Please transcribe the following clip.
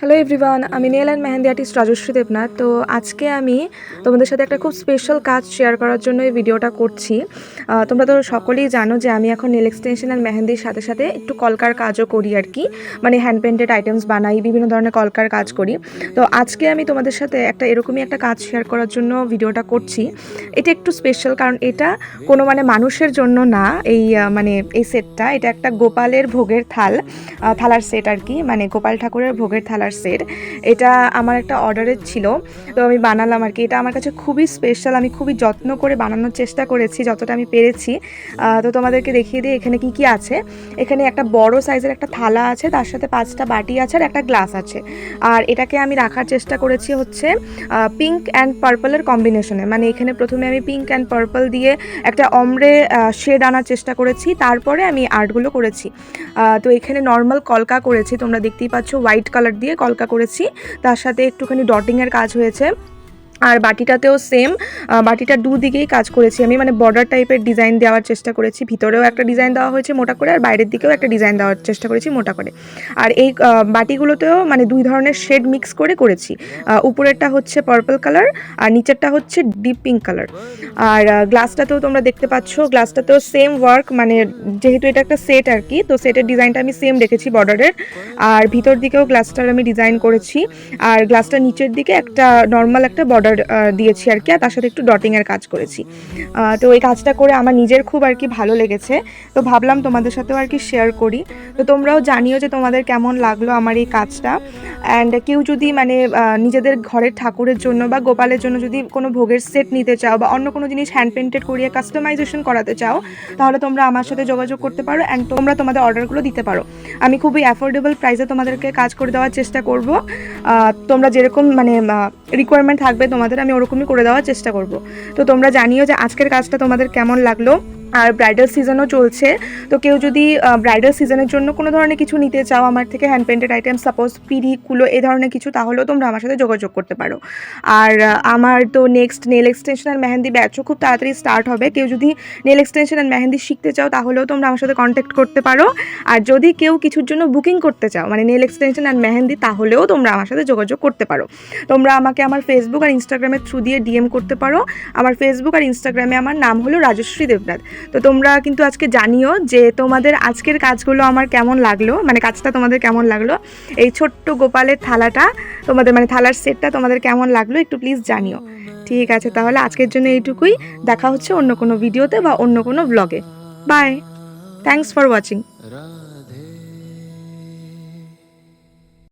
Hello everyone, আমি nail and mehendi artist Rajashree Debnath. তো আজকে আমি তোমাদের সাথে একটা খুব স্পেশাল কাজ শেয়ার করার জন্য এই ভিডিওটা করছি। তোমরা তো সকলেই জানো যে আমি এখন নেল এক্সটেনশন অ্যান্ড মেহেন্দির সাথে সাথে একটু কলকার কাজও করি আর কি, মানে হ্যান্ড পেন্টেড আইটেমস বানাই, বিভিন্ন ধরনের কলকার কাজ করি। তো আজকে আমি তোমাদের সাথে এরকমই একটা কাজ শেয়ার করার জন্য ভিডিওটা করছি। এটা একটু স্পেশাল কারণ এটা কোনো মানুষের জন্য না। এই সেটটা, এটা একটা গোপালের ভোগের থালার সেট আর কি, মানে গোপাল ঠাকুরের ভোগের থালার সেট। এটা আমার একটা অর্ডারের ছিল, তো আমি বানালাম আর কি। এটা আমার কাছে খুবই স্পেশাল, আমি খুবই যত্ন করে বানানোর চেষ্টা করেছি যতটা আমি পেরেছি। তো তোমাদেরকে দেখিয়ে দিই এখানে কি আছে। এখানে একটা বড় সাইজের একটা থালা আছে, তার সাথে 5টা বাটি আছে আর একটা গ্লাস আছে। আর এটাকে আমি রাখার চেষ্টা করেছি হচ্ছে পিঙ্ক অ্যান্ড পার্পলের কম্বিনেশনে, মানে এখানে প্রথমে আমি পিঙ্ক অ্যান্ড পার্পল দিয়ে একটা অমরে শেড আনার চেষ্টা করেছি, তারপরে আমি আর্টগুলো করেছি। তো এখানে নর্মাল কলকা করেছি, তোমরা দেখতেই পাচ্ছ হোয়াইট কালার দিয়ে কলকা করেছি, তার সাথে একটুখানি ডটিংয়ের কাজ হয়েছে। আর বাটিটাতেও সেম, বাটিটার দুদিকেই কাজ করেছি আমি, মানে বর্ডার টাইপের ডিজাইন দেওয়ার চেষ্টা করেছি। ভিতরেও একটা ডিজাইন দেওয়া হয়েছে মোটা করে, আর বাইরের দিকেও একটা ডিজাইন দেওয়ার চেষ্টা করেছি মোটা করে। আর এই বাটিগুলোতেও মানে 2 ধরনের শেড মিক্স করে করেছি। উপরেরটা হচ্ছে পার্পল কালার আর নিচেরটা হচ্ছে ডিপ পিঙ্ক কালার। আর গ্লাসটাতেও তোমরা দেখতে পাচ্ছ, গ্লাসটাতেও সেম ওয়ার্ক, মানে যেহেতু এটা একটা সেট আর কি, তো সেটের ডিজাইনটা আমি সেম রেখেছি বর্ডারের। আর ভিতর দিকেও গ্লাসটার আমি ডিজাইন করেছি, আর গ্লাসটার নিচের দিকে একটা নর্মাল একটা বর্ডার দিয়েছি আর কি, আর তার সাথে একটু ডটিংয়ের কাজ করেছি। তো এই কাজটা করে আমার নিজের খুব আর কি ভালো লেগেছে, তো ভাবলাম তোমাদের সাথেও আর কি শেয়ার করি। তো তোমরাও জানিও যে তোমাদের কেমন লাগলো আমার এই কাজটা। অ্যান্ড কেউ যদি নিজেদের ঘরের ঠাকুরের জন্য বা গোপালের জন্য যদি কোনো ভোগের সেট নিতে চাও বা অন্য কোনো জিনিস হ্যান্ড পেন্টেড করিয়ে কাস্টমাইজেশন করাতে চাও, তাহলে তোমরা আমার সাথে যোগাযোগ করতে পারো অ্যান্ড তোমরা তোমাদের অর্ডারগুলো দিতে পারো। আমি খুবই অ্যাফোর্ডেবল প্রাইসে তোমাদেরকে কাজ করে দেওয়ার চেষ্টা করব। তোমরা যেরকম রিকোয়ারমেন্ট থাকবে তোমাদের, আমি ওরকমই করে দেওয়ার চেষ্টা করব। তো তোমরা জানিও যে আজকের কাজটা তোমাদের কেমন লাগলো। আর ব্রাইডাল সিজনও চলছে, তো কেউ যদি ব্রাইডাল সিজনের জন্য কোনো ধরনের কিছু নিতে চাও আমার থেকে, হ্যান্ড পেন্টেড আইটেম, সাপোজ পিড়ি কুলো এই ধরনের কিছু, তাহলেও তোমরা আমার সাথে যোগাযোগ করতে পারো। আর আমার তো next nail extension and mehndi ব্যাচও খুব তাড়াতাড়ি স্টার্ট হবে। কেউ যদি নেল এক্সটেনশন অ্যান্ড মেহেন্দি শিখতে চাও তাহলেও তোমরা আমার সাথে কন্ট্যাক্ট করতে পারো। আর যদি কেউ কিছুর জন্য বুকিং করতে চাও, মানে নেল এক্সটেনশন অ্যান্ড মেহেন্দি, তাহলেও তোমরা আমার সাথে যোগাযোগ করতে পারো। তোমরা আমাকে আমার ফেসবুক আর ইনস্টাগ্রামের থ্রু দিয়ে ডিএম করতে পারো। আমার ফেসবুক আর ইনস্টাগ্রামে আমার নাম হলো রাজশ্রী দেবনাথ। তো তোমরা কিন্তু আজকে জানিও যে তোমাদের আজকের কাজগুলো আমার কেমন লাগলো, মানে কাজটা তোমাদের কেমন লাগলো, এই ছোট্ট গোপালের থালাটা তোমাদের, মানে থালার সেটটা তোমাদের কেমন লাগলো একটু প্লিজ জানিও। ঠিক আছে, তাহলে আজকের জন্য এইটুকুই। দেখা হচ্ছে অন্য কোনো ভিডিওতে বা অন্য কোনো ব্লগে। Bye, thanks for watching.